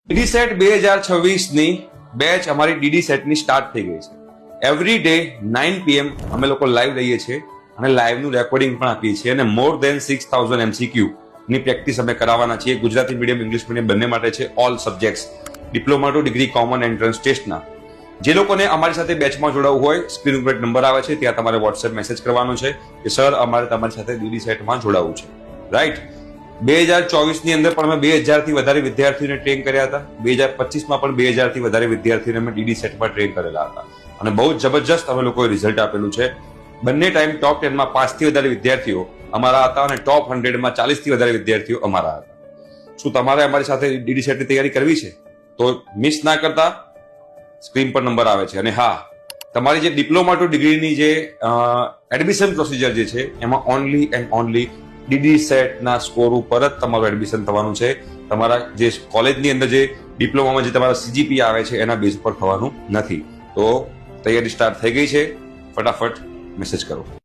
DD set 2026 ની batch અમારી DD set ની સ્ટાર્ટ થઈ ગઈ છે. એવરી ડે 9 PM અમે લોકો લાઈવ રહીએ છીએ અને લાઈવ નું રેકોર્ડિંગ પણ આપીએ છીએ અને મોર દેન 6000 MCQ ની પ્રેક્ટિસ અમે કરાવવાના છીએ. ગુજરાતી મીડિયમ ઇંગ્લિશ મીડિયમ બંને માટે છે. All subjects, diploma two degree common entrance ટેસ્ટના. જે લોકોને અમારી સાથે બેચમાં જોડાવવું હોય, સ્ક્રીન ઉપર નંબર આવે છે, ત્યાં તમારે વોટ્સએપ મેસેજ કરવાનો છે કે સર અમારે તમારી સાથે ડીડી સેટમાં જોડાવવું છે. રાઈટ. 2024 ની અંદર પણ અમે 2000 થી વધારે વિદ્યાર્થીઓને ટ્રેન કર્યા હતા. 2025 માં પણ 2000 થી વધારે વિદ્યાર્થીઓને અમે ડીડી સેટમાં ટ્રેન કરેલા હતા અને બહુ જબરજસ્ત અમે લોકોએ રિઝલ્ટ આપેલું છે. બંને ટાઈમ ટોપ 10 માં 5 થી વધારે વિદ્યાર્થીઓ અમારા હતા અને ટોપ 100 માં 40 થી વધારે વિદ્યાર્થીઓ અમારા હતા. શું તમારે અમારી સાથે ડીડી સેટની તૈયારી કરવી છે? તો મિસ ના કરતા, સ્ક્રીન પર નંબર આવે છે. અને હા, તમારી જે ડિપ્લોમા ટુ ડિગ્રીની જે એડમિશન પ્રોસિજર જે છે એમાં ઓનલી એન્ડ ઓનલી ડીડી સેટના સ્કોર ઉપર જ તમારું એડમિશન થવાનું છે. તમારા જે કોલેજની અંદર જે ડિપ્લોમામાં જે તમારા CGPA આવે છે એના બેઝ પર થવાનું નથી. તો તૈયારી સ્ટાર્ટ થઈ ગઈ છે. ફટાફટ મેસેજ કરો.